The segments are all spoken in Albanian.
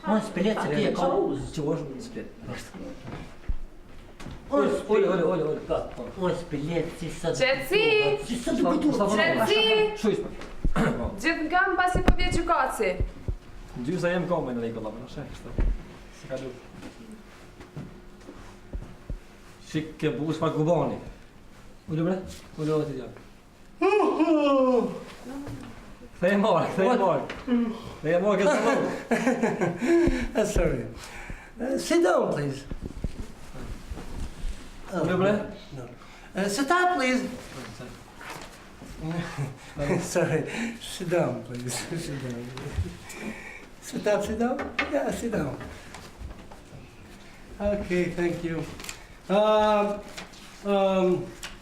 Un split, c'est quelque chose. Tu vois, je me split. Un split, c'est ça. Dzieci! C'est ça depuis tout. Dzieci! Що іспит? Dzień gamba się powie edukacji. Дю заєм кому мене лейбала, мене ще що. Сикаду. Шикке бус фа губони. Удобре? Удобре ти дя. Säg mål. Säg mål, kan Sorry. Sit down, please. Udobре? No. Sit down, please. Sorry. Sit down, please. Sit down. Sit up, sit down? Yeah, sit down. Okay, thank you.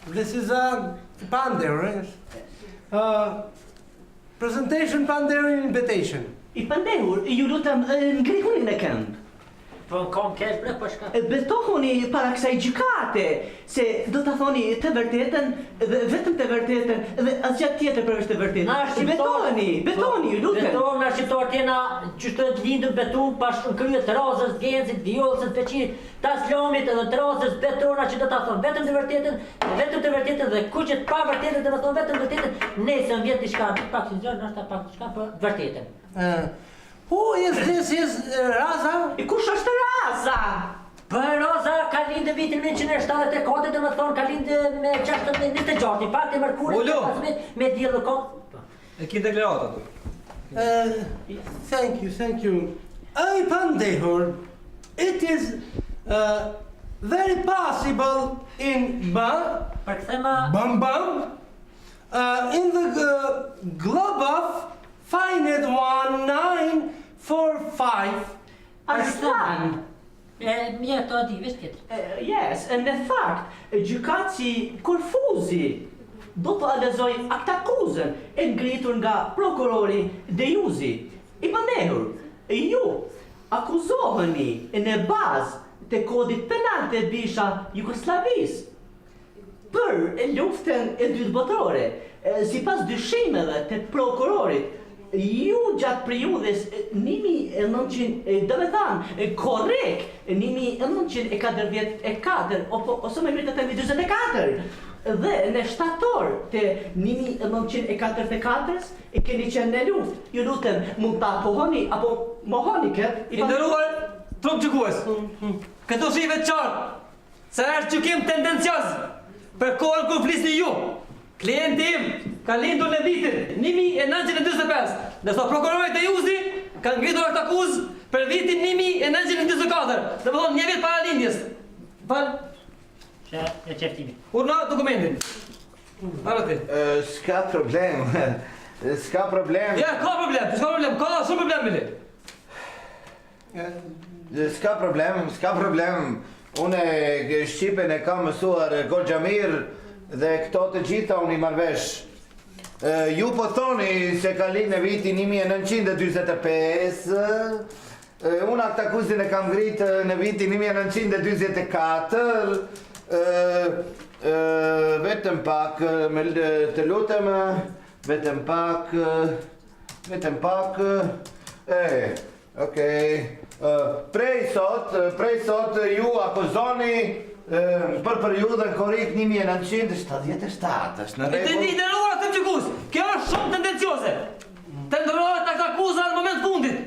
This is Pandey, right? Presentation Pandey invitation. I pandehur judu tam ngrihuni nekem. Från kom cash bra pashka. Betohuni para kësaj gjykate se do ta thoni të vërtetën, vetëm të vërtetën dhe asgjë tjetër përveç të vërtetën. Betoni, ju lutem. Beton na shqiptar tjena që të lindur beton pas kryet razës, genzit, vjollës, peqinit, tas lomit edhe trasës betona që do ta thon vetëm të vërtetën dhe kuqet pa vërtetën do të thon vetëm vërtetën. Nëse vjet diçka pak si zon, është pak diçka për vërtetën. Who is this? Is Raza? I kush është Raza? Për Roza ka lindë vitin 1974, dhe më thonë ka lindë me 26, pak e mërkurë, me djelë kom. E ki deklarata tu. Thank you. I Pandehur, it is very possible in Për këthema... Bam, in the globe of Finet 1945. Arslan. Mje të adi, vesh tjetër. Yes, në fakt, gjykaci Korfuzi do të alezoj akt akuzën e ngritur nga prokurori Dejuzi. I Pandehur, ju akuzoheni në bazë të kodit penal të bisha Jugoslavisë për luftën e dytë botërore. Sipas dyshimeve të prokurorit, ju gjatë periudhës 1900, korrekt 1944 ose më mirë të themi 44 dhe në shtator të 1944 e keni qenë në luftë. Ju lutem, mund ta pohoni apo mohoni këtë? I nderuar trup gjykues. Këto shive të qartë se është gjykim tendencios për kohën kur flisni ju. Klienti im ka lindur në vitin 1945, ndërsa prokurorët e Juzi kanë ngritur akt akuzë për vitin 1924, dhe më thonë një vit para lindjes. Fal? Që e qeftimi. Urna dokumentin. Arati. S'ka problem. S'ka problem. Ja, ka problem, ka shumë problem bile. S'ka problem. Unë Shqipen e kam mësuar goxha mirë dhe këto të gjitha unë I marrvesh. Ju po thoni se ka linë në vitin 1945, unë akt akuzën e kam ngritë në vitin 1924, vetëm pak, të lutem, vetëm pak, okej. Prej sot ju akuzoni për periudhën korrik 1977 është në rregull. I nderuar të gjykues, kjo është shumë tendencioze. Tenderohet akt akuza në moment fundit.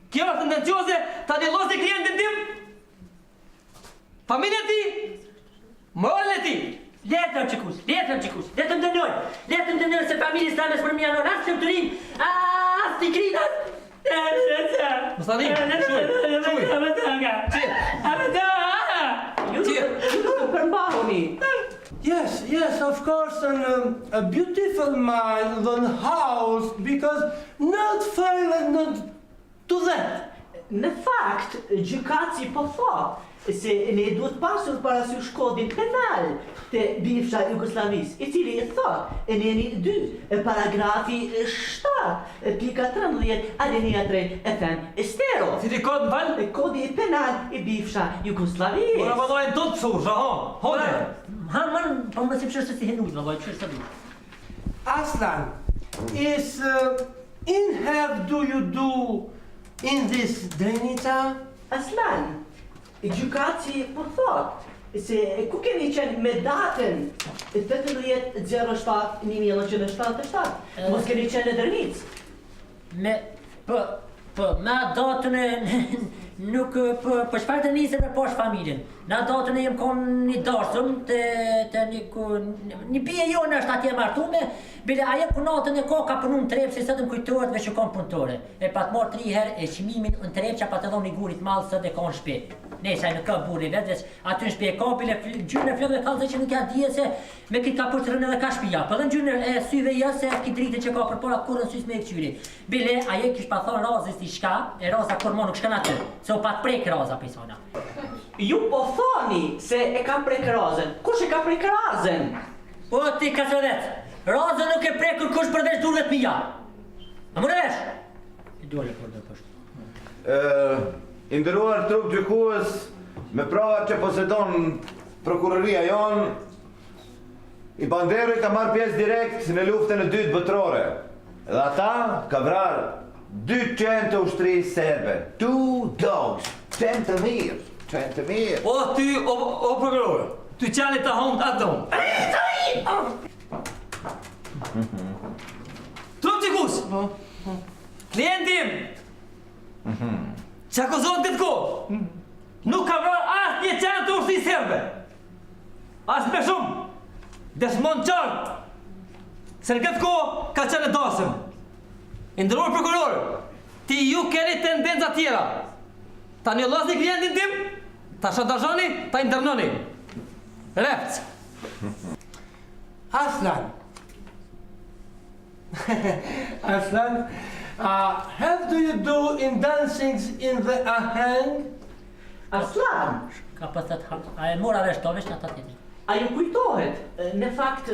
Kjo është tendencioze ta djellosi klientin tim, familjen ti, moralin e ti. Letëm qëkus, letëm dënoj se familjes tames për mja non asë qëmëturin, asë t'i krinas. Mustani, Yes, of course, and a beautiful mind than house, because not violent, not to that. Në fakt, gjykaci po thot se ne duhet pasur parasysh kodin penal të bifsha Jugoslavisë, I cili thot në një 2, paragrafi 7, pika 13, alinea 3, e them estero. Cili kod në val? Kodi penal I bifsha Jugoslavisë. Ora vallojnë tot susha, hode. Hamën, po më si pëshështë si henuz, valloj, qështë të du. Aslan, is in have do you do in this Drenica? Aslan, gjykatësi po thot se ku keni qenë me datën 18/07/1977, mos keni qenë në Drenic. Me, me datën e nuk, për çfarë të nisën me poshtë familjen. Në datën e jem konë një dashëm të një bie jo në është atje martume, bile aje punatën e ko ka punu në trepë, se së të më kujtohet veç që konë punëtore. E pa të morë 3 herë e qimimin në trepë që pa të dhomë një gurit malë së dhe konë shpe. Nesaj në ka burri vetë, veç aty në shpe e ka, bile gjyrën e flëve e kalëzë që nuk ja dhije se me kitë ka përtërën edhe ka shpia. Për dhe në gjyrën e syve jëse ki dritë që ka për pora kurën sys me e këqyri. Bile aje kish pa thonë razës t'i shka, e raza kur mo nuk shkan aty, se o pa të prek raza pisona. Ju po thoni se e kam prek razën. Kush e ka prek razën? O ti kasëvet, razën nuk e prekur kush përveç durve të mija. A mërë vesh? I dole për dhe pështë. Inderuar trup gjykues, me pravat që posedon prokuroria jonë, i Banderoj ka marrë pjesë direkt në luftën e dytë botërore. Dhe ata ka vrarë 200 ushtri serbe. 2 dogs. Qenë të mirë. Qenë të mirë. O ty, o prokuror, ty qani të homë të atë Trup gjykus, klientim, që akuzohet këtë ko, nuk ka vrarë asë një qenë të ushtri serbe. Asë me shumë, desmon qartë, se në këtë ko ka qenë e dasëm. Ndërruar prokuror, ti ju keni tendenca tjera. Ta një lasni klientin tim, ta shantazhoni, ta internoni. Refc. Aslan. Aslan, how do you do in dancings in the ahang? Aslan, Ka pëthet a e mora vesh to vesh në ata tjetër. a ju kujtohet, në fakt,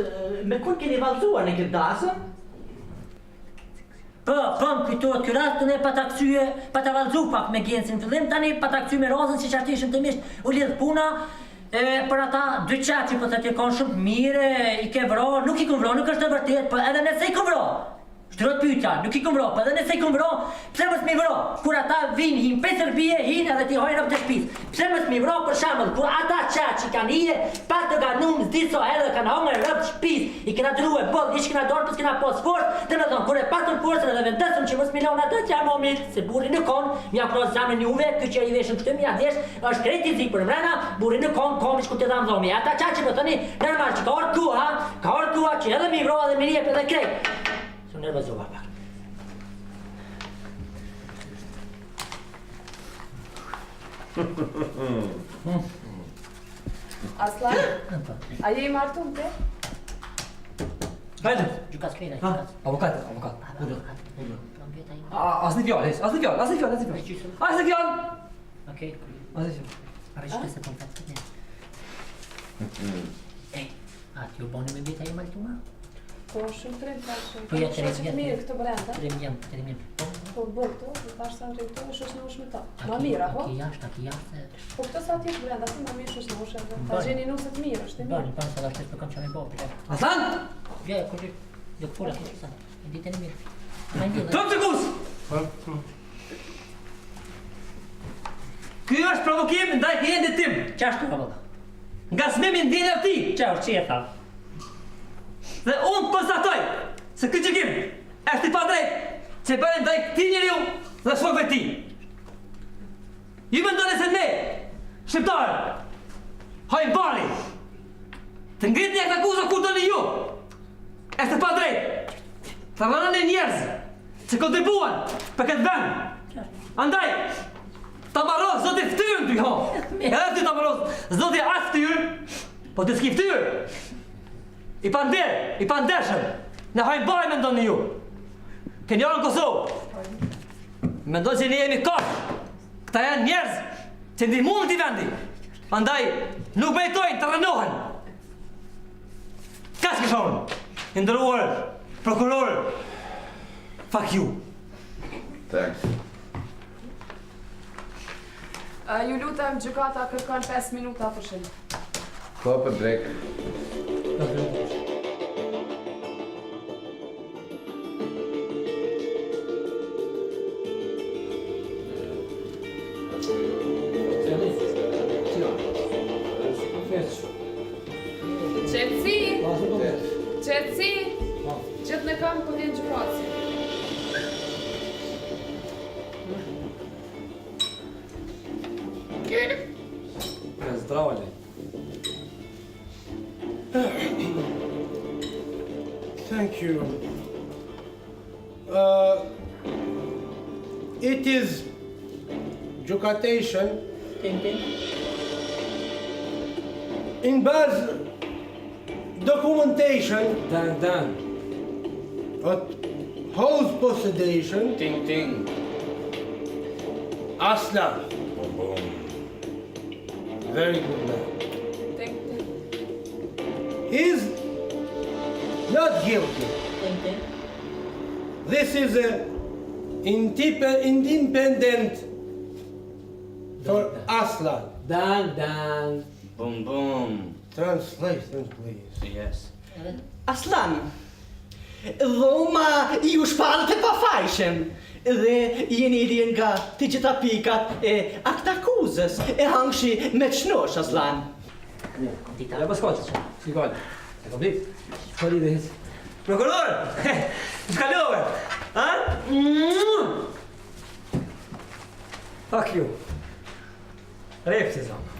me kun keni valzuar në këtë dasëm? Më kujtohet ky rast ne pa ta kthye, pa ta vallëzu pak me Gensin fillim, tani pa ta kthye me Rozën si qartishëm të misht u lidh puna. Për ata dy qaçi po thotë kanë shumë mirë, i ke vrarë, nuk i kanë vrarë, nuk është e vërtetë, po edhe nëse i kanë vrarë. Shtyrot pyetja, nuk i kanë vrarë, po edhe nëse i kanë vrarë, pse mos mi vrarë? Kur ata vinë, hin pe Serbie, hin edhe ti hajnë në shtëpi. Pse mos mi vrarë për shembull, kur ata qaçi kanë hije, pa të ganuar s'diso edhe kanë hangër rreth shtëpis, i kena druë boll, hiç kena dorë, pas kena pas forcë, domethënë kur e patën forcën edhe vendosëm që mos milon atë që jam omit, se burri në kon, mja pros zamën juve, ky që i veshën këtu mja desh, është kreti zik për mbrana, burri në kon, komish ku të dam dhomi. Ata qaçi po thoni, normal që ka ortua që edhe mi vrojë edhe mi jep edhe krejt. Su nervozova pak. Aslan, a je i martum ti? Hajde. Gjukas krejt, Ha, gjukas. avokat. Asni fjallë, asni fjallë. Asni fjallë. Okej. Asni fjallë. Arreshte se kon fatë ne. Ej, a ti u boni me veta e maltuma? Po shumë trim tash. Po ja Shoqë të mirë këtu brenda. Tremjem. Po bëto, tash sa drejtore shoqë në ushme ta. Ma mirë, apo? Aki jashtë. Po këto sa ti është brenda, ti ma mirë shoqë në ushme. Ta gjeni nusë të mirë, është e mirë. Bani, sa dashtë të kam qenë bo, për Aslan, ja, kur do pula këtë sa. Ditë në mirë. Ma ndjellë. trup gjykus. Ky është provokim ndaj klientit tim. Qashtu ka valla. Nga smimi ndjen e ti. Çao, çi e tha? Dhe unë konstatoj se ky gjykim është i padrejtë që bëhen ndaj këtij njeriu dhe shokëve të tij. Ju mendoni se ne, shqiptarë, hajmë bari, të ngritni këtë akuzë kur doni ju, është e padrejtë. Të vënoni njerëz që kontribuan për këtë vend. Andaj, ta mbaroj zoti ftyrën ty ho. Edhe ty ta mbaroj zoti as ftyrë, po të s'ki ftyrë. I pandeshëm, në hajnë bari me ndoni ju. Kënë jarë në Kosovë. Me ndonë që ne jemi kosh. Këta janë njerëz që ndihmu në t'i vendi. Andaj, nuk meritojnë të rënohen. Ka s'këshonë, ndëruar, prokuror, fuck you. Thanks. Ju lutem, gjykata kërkon 5 minuta pushim. Po për drek. Qetësi, qetësi, gjithë në kam për vjen gjykaci. Zdravlje. Thank you. It is gjykateshën in base documentation Dan. at house possession Ting ting. Aslan. Very good man. He's not guilty. This is a independent for Aslan. Dan. Boom boom. Translation, please. Yes. Aslan, dhoma ju shpallët e pafajshem dhe jeni rjen nga të gjitha pikat e aktakuzës e hangshi me qnosh, Aslan. Ja pas skoç. Shikoj. E kam blik. Shkoli dhe hiç. Prokuror! S'ka love! Ha? Fuck you. Repsi zam.